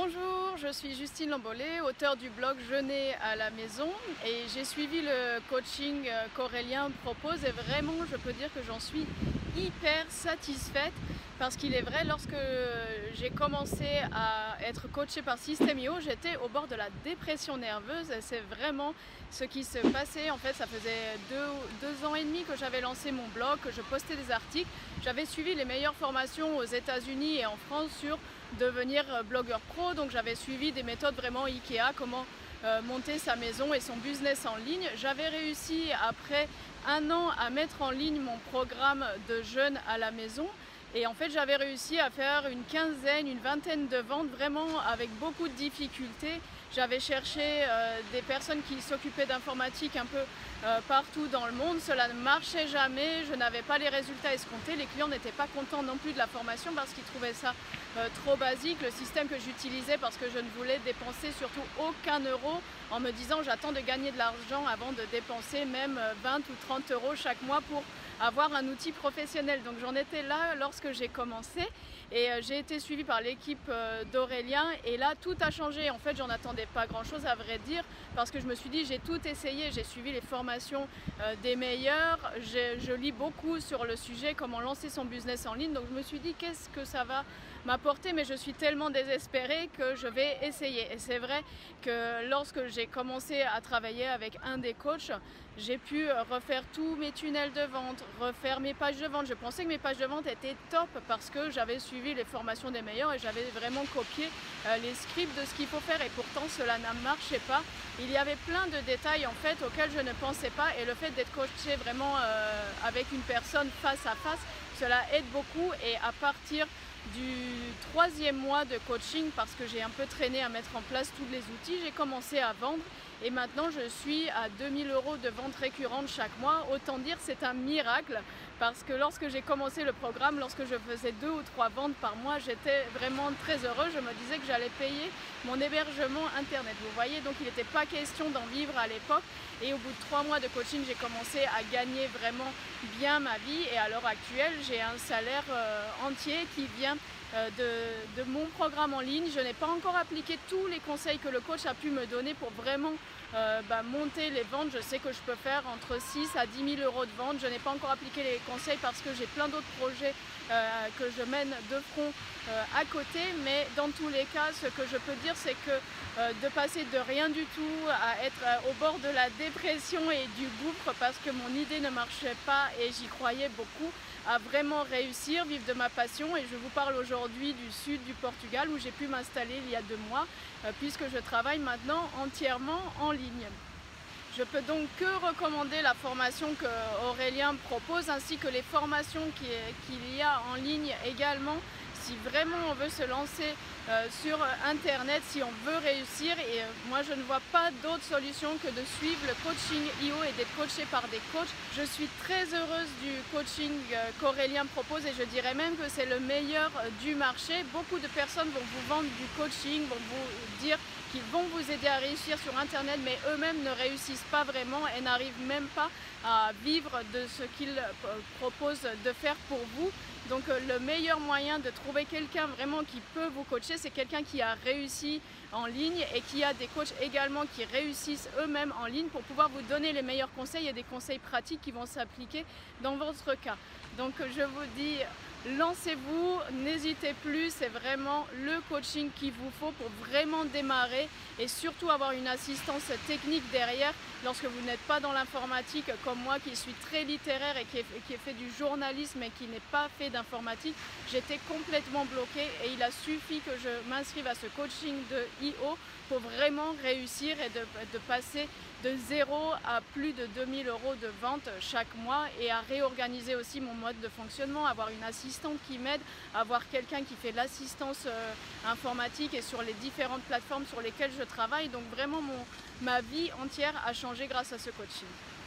Bonjour, je suis Justine Lambollet, auteure du blog Jeûner à la maison et j'ai suivi le coaching qu'Aurélien propose et vraiment je peux dire que j'en suis hyper satisfaite parce qu'il est vrai, lorsque j'ai commencé à être coachée par System.io, j'étais au bord de la dépression nerveuse et c'est vraiment ce qui se passait. En fait, ça faisait deux ans et demi que j'avais lancé mon blog, que je postais des articles. J'avais suivi les meilleures formations aux États-Unis et en France sur devenir blogueur pro, donc j'avais suivi des méthodes vraiment Ikea, comment monter sa maison et son business en ligne. J'avais réussi après un an à mettre en ligne mon programme de jeûne à la maison. Et en fait, j'avais réussi à faire une vingtaine de ventes, vraiment avec beaucoup de difficultés. J'avais cherché des personnes qui s'occupaient d'informatique un peu partout dans le monde. Cela ne marchait jamais, je n'avais pas les résultats escomptés. Les clients n'étaient pas contents non plus de la formation parce qu'ils trouvaient ça trop basique. Le système que j'utilisais parce que je ne voulais dépenser surtout aucun euro en me disant j'attends de gagner de l'argent avant de dépenser même 20 ou 30 euros chaque mois pour avoir un outil professionnel. Donc j'en étais là lorsque j'ai commencé et j'ai été suivie par l'équipe d'Aurélien et là tout a changé. En fait, j'en attendais pas grand chose à vrai dire parce que je me suis dit j'ai tout essayé, j'ai suivi les formations des meilleurs, je lis beaucoup sur le sujet, comment lancer son business en ligne, donc je me suis dit qu'est-ce que ça va m'apporter, mais je suis tellement désespérée que je vais essayer. Et c'est vrai que lorsque j'ai commencé à travailler avec un des coachs, j'ai pu refaire tous mes tunnels de vente, refaire mes pages de vente. Je pensais que mes pages de vente étaient top parce que j'avais suivi les formations des meilleurs et j'avais vraiment copié les scripts de ce qu'il faut faire et pourtant cela ne marchait pas. Il y avait plein de détails en fait auxquels je ne pensais pas et le fait d'être coaché vraiment avec une personne face à face, cela aide beaucoup et à partir du 3e mois de coaching, parce que j'ai un peu traîné à mettre en place tous les outils, j'ai commencé à vendre et maintenant je suis à 2000 € de vente récurrente chaque mois. Autant dire c'est un miracle parce que lorsque j'ai commencé le programme, lorsque je faisais 2 ou 3 ventes par mois, j'étais vraiment très heureuse. Je me disais que j'allais payer mon hébergement internet. Vous voyez, donc il n'était pas question d'en vivre à l'époque et au bout de 3 mois de coaching, j'ai commencé à gagner vraiment bien ma vie et à l'heure actuelle, j'ai un salaire entier qui vient de mon programme en ligne. Je n'ai pas encore appliqué tous les conseils que le coach a pu me donner pour vraiment monter les ventes. Je sais que je peux faire entre 6 à 10 000 € de vente. Je n'ai pas encore appliqué les conseils parce que j'ai plein d'autres projets que je mène de front à côté, mais dans tous les cas, ce que je peux dire, c'est que de passer de rien du tout à être au bord de la dépression et du gouffre parce que mon idée ne marchait pas et j'y croyais beaucoup, à vraiment réussir, vivre de ma passion. Et je vous parle aujourd'hui du sud du Portugal où j'ai pu m'installer il y a 2 mois puisque je travaille maintenant entièrement en ligne. Je peux donc que recommander la formation que Aurélien propose ainsi que les formations qu'il y a en ligne également si vraiment on veut se lancer sur internet, si on veut réussir. Et moi je ne vois pas d'autre solution que de suivre le coaching IO et d'être coaché par des coachs. Je suis très heureuse du coaching qu'Aurélien propose et je dirais même que c'est le meilleur du marché. Beaucoup de personnes vont vous vendre du coaching, vont vous dire qu'ils vont vous aider à réussir sur internet, mais eux-mêmes ne réussissent pas vraiment et n'arrivent même pas à vivre de ce qu'ils proposent de faire pour vous. Donc le meilleur moyen de trouver quelqu'un vraiment qui peut vous coacher, c'est quelqu'un qui a réussi en ligne et qui a des coachs également qui réussissent eux-mêmes en ligne pour pouvoir vous donner les meilleurs conseils et des conseils pratiques qui vont s'appliquer dans votre cas. Donc je vous dis, lancez-vous, n'hésitez plus, c'est vraiment le coaching qu'il vous faut pour vraiment démarrer et surtout avoir une assistance technique derrière lorsque vous n'êtes pas dans l'informatique comme moi qui suis très littéraire et qui ai fait du journalisme et qui n'est pas fait d'informatique. J'étais complètement bloquée et il a suffi que je m'inscrive à ce coaching de IO pour vraiment réussir et de passer de 0 à plus de 2000 € de vente chaque mois et à réorganiser aussi mon mode de fonctionnement, avoir une assistante qui m'aide, avoir quelqu'un qui fait l'assistance informatique et sur les différentes plateformes sur lesquelles je travaille. Donc vraiment ma vie entière a changé grâce à ce coaching.